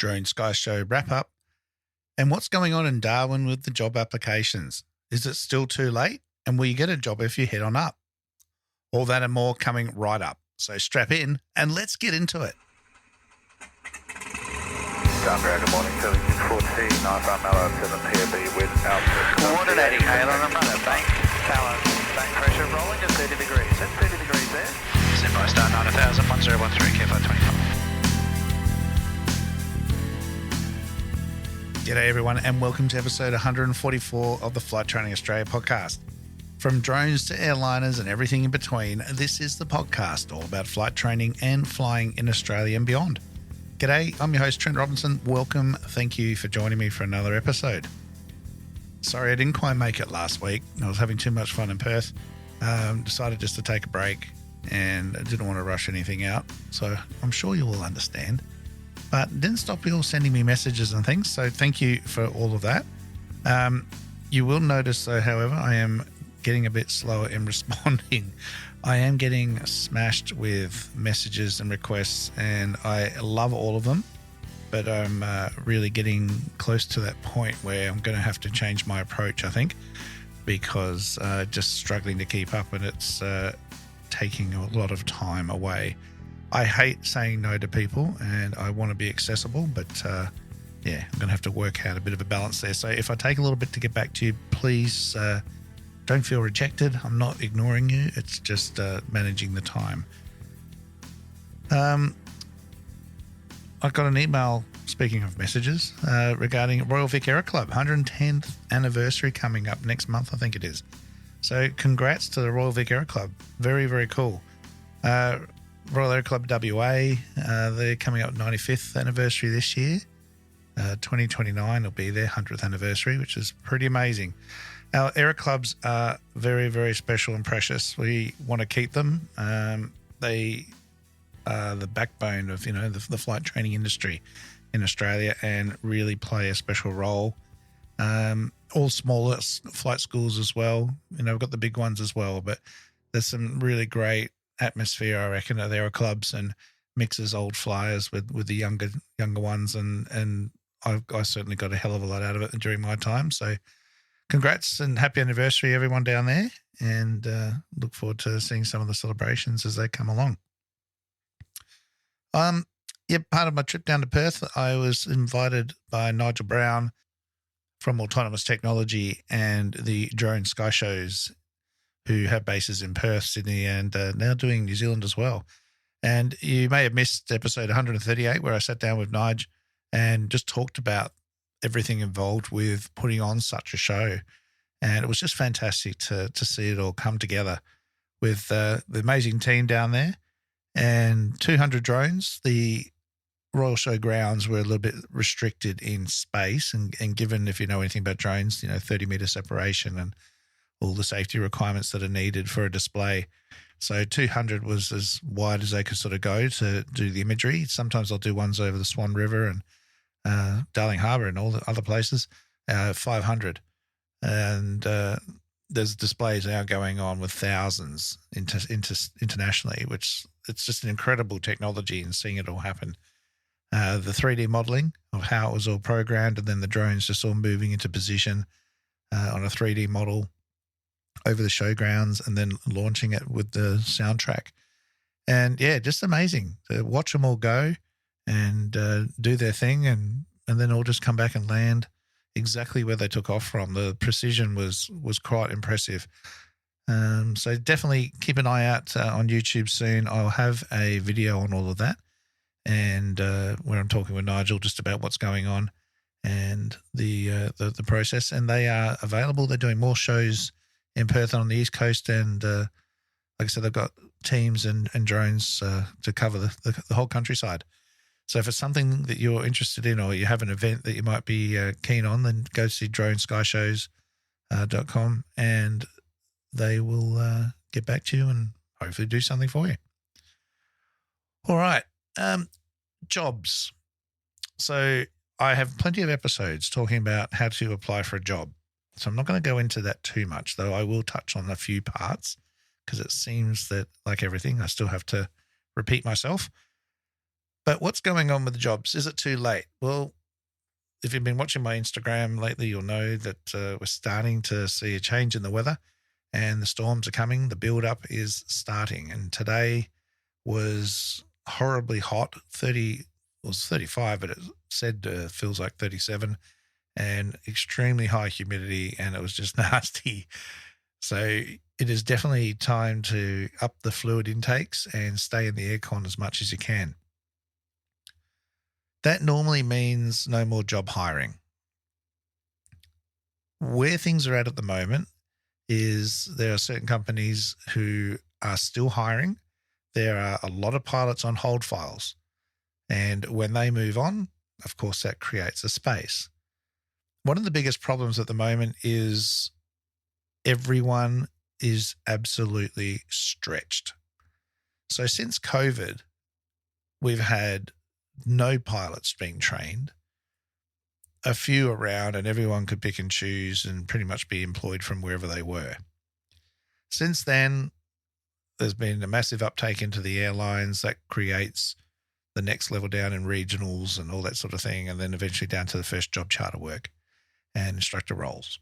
Drone Sky Show wrap-up, and what's going on in Darwin with the job applications. Is it still too late? And will you get a job if you head on up? All that and more coming right up. So strap in and let's get into it. Good morning, 7614, 95 Mallow, 7 PAB with Alpha. Coordinating, Halen, I'm running bank power, bank pressure rolling at 30 degrees. That's 30 degrees there. Stand by star 9000, 1013, K 525. G'day everyone and welcome to episode 144 of the Flight Training Australia podcast. From drones to airliners and everything in between, this is the podcast all about flight training and flying in Australia and beyond. G'day, I'm your host Trent Robinson. Welcome, thank you for joining me for another episode. Sorry I didn't quite make it last week. I was having too much fun in Perth. Decided just to take a break and I didn't want to rush anything out. So I'm sure you will understand. But it didn't stop you all sending me messages and things. So thank you for all of that. You will notice though, however, I am getting a bit slower in responding. I am getting smashed with messages and requests and I love all of them, but I'm really getting close to that point where I'm going to have to change my approach, I think, because just struggling to keep up and it's taking a lot of time away. I hate saying no to people and I want to be accessible, but yeah, I'm going to have to work out a bit of a balance there. So if I take a little bit to get back to you, please don't feel rejected. I'm not ignoring you. It's just managing the time. I got an email, speaking of messages, regarding Royal Vic Aero Club, 110th anniversary coming up next month, I think it is. So congrats to the Royal Vic Aero Club. Very, very cool. Royal Aero Club WA, they're coming up 95th anniversary this year. 2029 will be their 100th anniversary, which is pretty amazing. Our aero clubs are very, very special and precious. We want to keep them. They are the backbone of, the flight training industry in Australia and really play a special role. All smaller flight schools as well. We've got the big ones as well, but there's some really great atmosphere, I reckon, at aero clubs and mixes old flyers with the younger ones. And I certainly got a hell of a lot out of it during my time. So congrats and happy anniversary, everyone down there, and look forward to seeing some of the celebrations as they come along. Part of my trip down to Perth, I was invited by Nigel Brown from Autonomous Technology and the Drone Sky Shows, who have bases in Perth, Sydney, and now doing New Zealand as well. And you may have missed episode 138 where I sat down with Nigel and just talked about everything involved with putting on such a show. And it was just fantastic to see it all come together with the amazing team down there and 200 drones. The Royal Show grounds were a little bit restricted in space and given, if you know anything about drones, 30-meter separation and all the safety requirements that are needed for a display. So 200 was as wide as they could sort of go to do the imagery. Sometimes I'll do ones over the Swan River and Darling Harbour and all the other places, 500. And there's displays now going on with thousands internationally, which it's just an incredible technology and seeing it all happen. The 3D modelling of how it was all programmed and then the drones just all moving into position on a 3D model over the showgrounds and then launching it with the soundtrack. And yeah, just amazing to watch them all go and do their thing and then all just come back and land exactly where they took off from. The precision was quite impressive. So definitely keep an eye out on YouTube soon. I'll have a video on all of that and where I'm talking with Nigel just about what's going on and the process. And they are available. They're doing more shows in Perth and on the East Coast. And like I said, they've got teams and drones to cover the whole countryside. So if it's something that you're interested in or you have an event that you might be keen on, then go see dronesskyshows.com and they will get back to you and hopefully do something for you. All right. Jobs. So I have plenty of episodes talking about how to apply for a job. So I'm not going to go into that too much, though I will touch on a few parts because it seems that, like everything, I still have to repeat myself. But what's going on with the jobs? Is it too late? Well, if you've been watching my Instagram lately, you'll know that we're starting to see a change in the weather and the storms are coming. The build-up is starting. And today was horribly hot. It was 35, but it said feels like 37, and extremely high humidity, and it was just nasty. So it is definitely time to up the fluid intakes and stay in the aircon as much as you can. That normally means no more job hiring. Where things are at the moment is there are certain companies who are still hiring. There are a lot of pilots on hold files. And when they move on, of course, that creates a space. One of the biggest problems at the moment is everyone is absolutely stretched. So since COVID, we've had no pilots being trained, a few around, and everyone could pick and choose and pretty much be employed from wherever they were. Since then, there's been a massive uptake into the airlines that creates the next level down in regionals and all that sort of thing, and then eventually down to the first job charter work and instructor roles.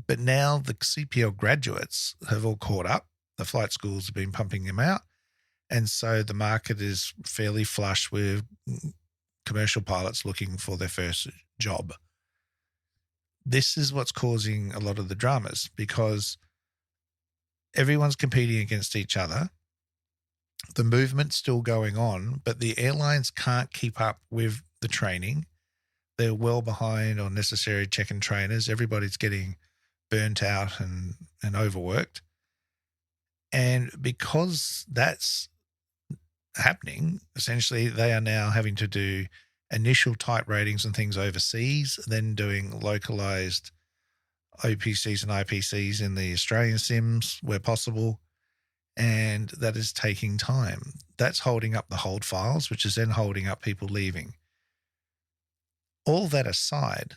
But now the CPL graduates have all caught up. The flight schools have been pumping them out. And so the market is fairly flush with commercial pilots looking for their first job. This is what's causing a lot of the dramas because everyone's competing against each other. The movement's still going on, but the airlines can't keep up with the training. They're well behind on necessary check-in trainers. Everybody's getting burnt out and overworked. And because that's happening, essentially they are now having to do initial type ratings and things overseas, then doing localized OPCs and IPCs in the Australian sims where possible. And that is taking time. That's holding up the hold files, which is then holding up people leaving. All that aside,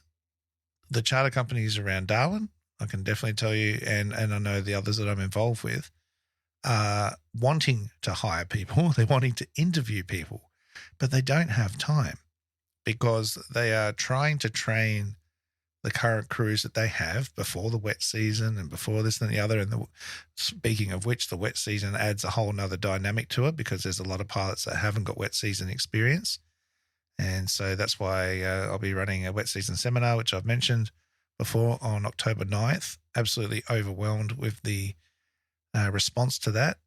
the charter companies around Darwin, I can definitely tell you, and I know the others that I'm involved with, are wanting to hire people. They're wanting to interview people, but they don't have time because they are trying to train the current crews that they have before the wet season and before this and the other. And speaking of which, the wet season adds a whole nother dynamic to it because there's a lot of pilots that haven't got wet season experience. And so that's why I'll be running a wet season seminar, which I've mentioned before, on October 9th. Absolutely overwhelmed with the response to that.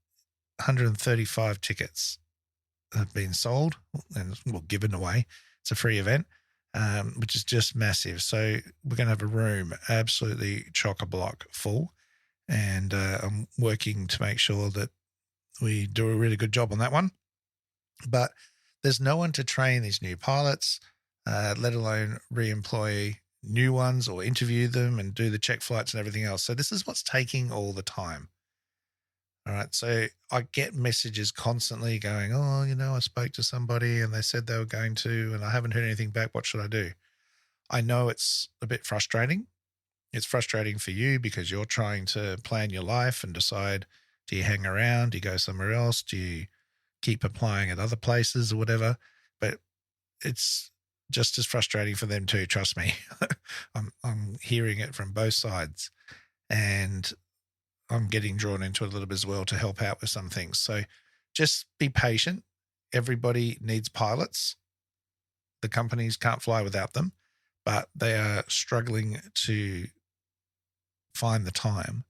135 tickets have been sold and given away. It's a free event, which is just massive. So we're going to have a room absolutely chock-a-block full, and I'm working to make sure that we do a really good job on that one. But there's no one to train these new pilots, let alone re-employ new ones or interview them and do the check flights and everything else. So this is what's taking all the time. All right. So I get messages constantly going, I spoke to somebody and they said they were going to, and I haven't heard anything back. What should I do? I know it's a bit frustrating. It's frustrating for you because you're trying to plan your life and decide, do you hang around? Do you go somewhere else? Do you keep applying at other places or whatever? But it's just as frustrating for them too. Trust me. I'm hearing it from both sides, and I'm getting drawn into it a little bit as well to help out with some things. So just be patient. Everybody needs pilots. The companies can't fly without them, but they are struggling to find the time,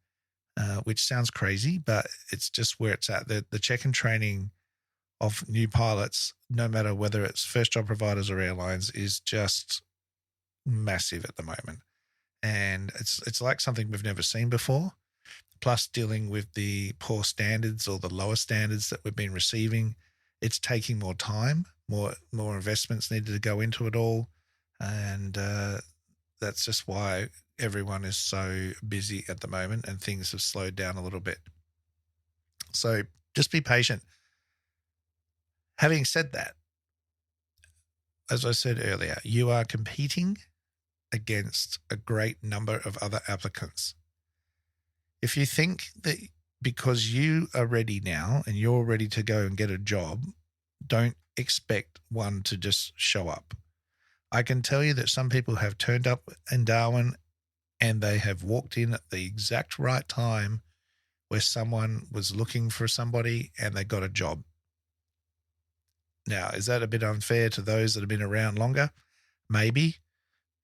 which sounds crazy, but it's just where it's at. The check-in training of new pilots, no matter whether it's first job providers or airlines, is just massive at the moment. And it's like something we've never seen before. Plus dealing with the poor standards or the lower standards that we've been receiving, it's taking more time, more investments needed to go into it all. And that's just why everyone is so busy at the moment and things have slowed down a little bit. So just be patient. Having said that, as I said earlier, you are competing against a great number of other applicants. If you think that because you are ready now and you're ready to go and get a job, don't expect one to just show up. I can tell you that some people have turned up in Darwin and they have walked in at the exact right time where someone was looking for somebody and they got a job. Now, is that a bit unfair to those that have been around longer? Maybe.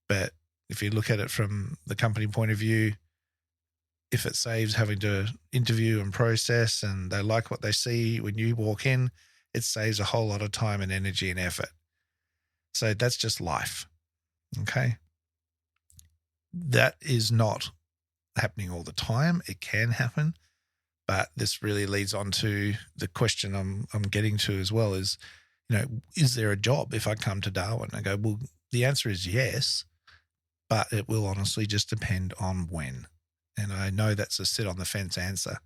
But if you look at it from the company point of view, if it saves having to interview and process and they like what they see when you walk in, it saves a whole lot of time and energy and effort. So that's just life. Okay. That is not happening all the time. It can happen, but this really leads on to the question I'm getting to as well is, is there a job if I come to Darwin? I go, well, the answer is yes, but it will honestly just depend on when. And I know that's a sit on the fence answer,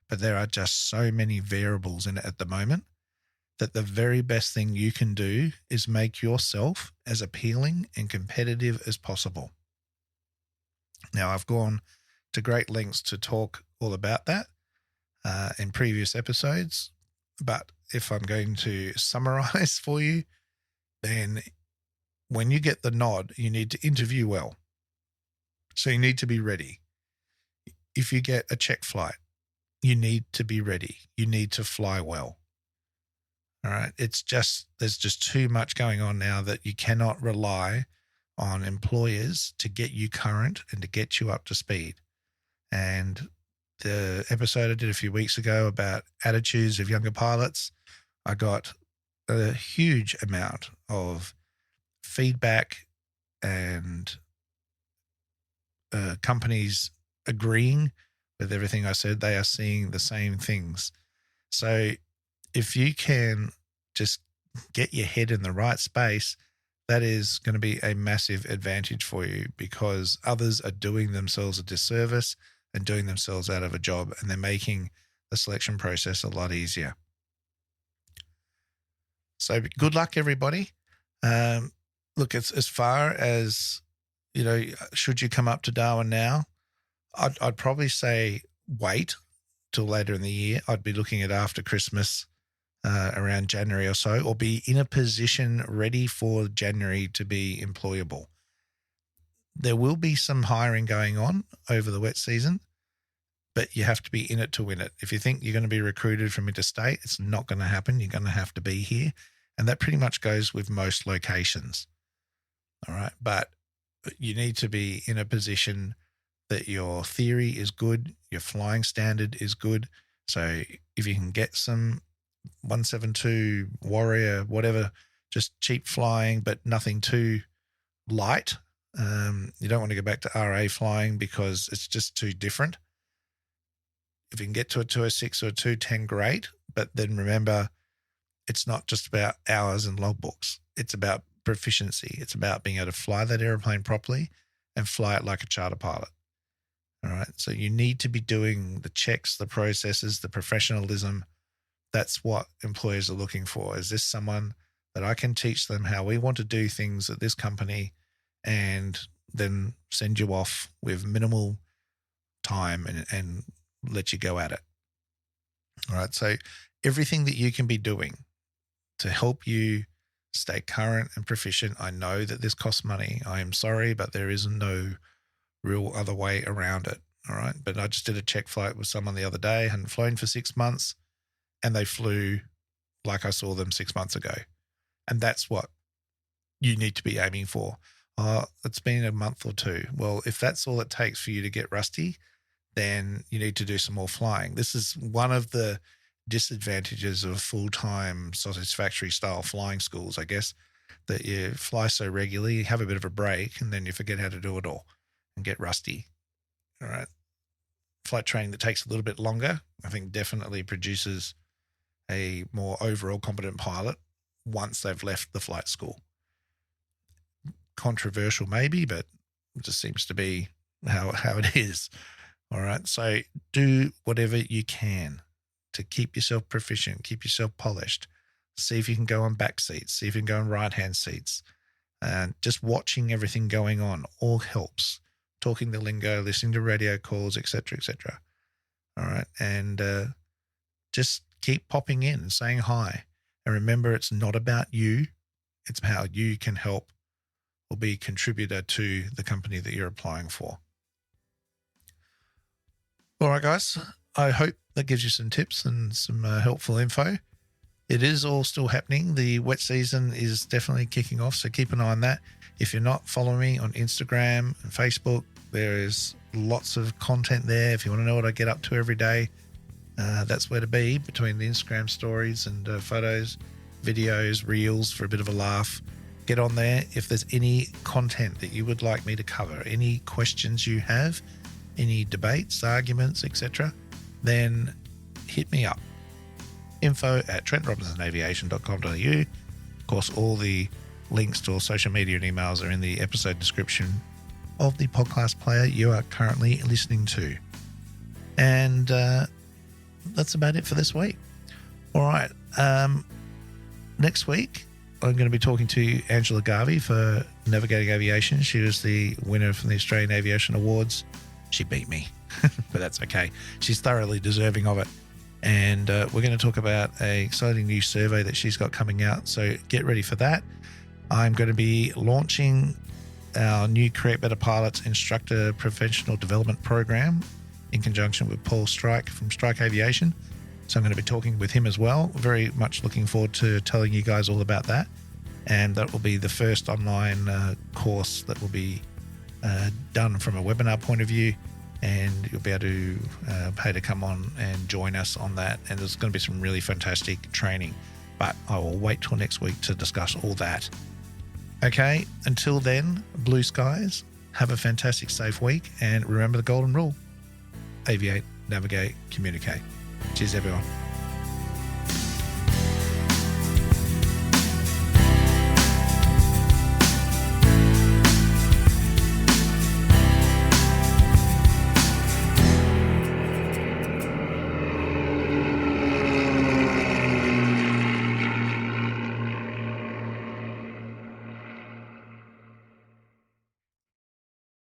but there are just so many variables in it at the moment that the very best thing you can do is make yourself as appealing and competitive as possible. Now, I've gone to great lengths to talk all about that in previous episodes, but if I'm going to summarize for you, then when you get the nod, you need to interview well. So you need to be ready. If you get a check flight, you need to be ready. You need to fly well. All right. There's just too much going on now that you cannot rely on employers to get you current and to get you up to speed. And the episode I did a few weeks ago about attitudes of younger pilots, I got a huge amount of feedback and companies agreeing with everything I said. They are seeing the same things. So if you can just get your head in the right space, that is going to be a massive advantage for you, because others are doing themselves a disservice and doing themselves out of a job, and they're making the selection process a lot easier. So good luck, everybody. Look, as far as, should you come up to Darwin now, I'd probably say wait till later in the year. I'd be looking at after Christmas, around January or so, or be in a position ready for January to be employable. There will be some hiring going on over the wet season, but you have to be in it to win it. If you think you're going to be recruited from interstate, it's not going to happen. You're going to have to be here. And that pretty much goes with most locations. All right. But you need to be in a position that your theory is good, your flying standard is good. So if you can get some 172 Warrior, whatever, just cheap flying, but nothing too light. You don't want to go back to RA flying because it's just too different. If you can get to a 206 or a 210, great. But then remember, it's not just about hours and logbooks. It's about proficiency. It's about being able to fly that airplane properly and fly it like a charter pilot. All right. So you need to be doing the checks, the processes, the professionalism. That's what employers are looking for. Is this someone that I can teach them how we want to do things at this company and then send you off with minimal time and let you go at it? All right. So everything that you can be doing to help you stay current and proficient. I know that this costs money. I am sorry, but there is no real other way around it. All right. But I just did a check flight with someone the other day, hadn't flown for 6 months, and they flew like I saw them 6 months ago. And that's what you need to be aiming for. It's been a month or two. Well, if that's all it takes for you to get rusty, then you need to do some more flying. This is one of the disadvantages of full-time sausage factory style flying schools, I guess, that you fly so regularly, you have a bit of a break, and then you forget how to do it all and get rusty. All right. Flight training that takes a little bit longer, I think, definitely produces a more overall competent pilot once they've left the flight school. Controversial maybe, but it just seems to be how it is. All right. So do whatever you can to keep yourself proficient, keep yourself polished. See if you can go on back seats, see if you can go on right-hand seats. And just watching everything going on all helps. Talking the lingo, listening to radio calls, etc., etc. All right. And just keep popping in and saying hi. And remember, it's not about you. It's how you can help or be a contributor to the company that you're applying for. All right, guys. I hope that gives you some tips and some helpful info. It is all still happening. The wet season is definitely kicking off, so keep an eye on that. If you're not following me on Instagram and Facebook, there is lots of content there. If you want to know what I get up to every day, that's where to be, between the Instagram stories and photos, videos, reels for a bit of a laugh. Get on there. If there's any content that you would like me to cover, any questions you have, any debates, arguments, etc., then hit me up. info@trentrobinsonaviation.com.au. Of course, all the links to all social media and emails are in the episode description of the podcast player you are currently listening to. And that's about it for this week. All right. Next week, I'm going to be talking to Angela Garvey for Navigating Aviation. She was the winner from the Australian Aviation Awards. She beat me, but that's okay. She's thoroughly deserving of it. And we're going to talk about an exciting new survey that she's got coming out. So get ready for that. I'm going to be launching our new Create Better Pilots Instructor Professional Development Program in conjunction with Paul Strike from Strike Aviation. So I'm going to be talking with him as well. Very much looking forward to telling you guys all about that. And that will be the first online course that will be done from a webinar point of view. And you'll be able to pay to come on and join us on that. And there's going to be some really fantastic training. But I will wait till next week to discuss all that. Okay, until then, blue skies, have a fantastic, safe week. And remember the golden rule: aviate, navigate, communicate. Cheers, everyone.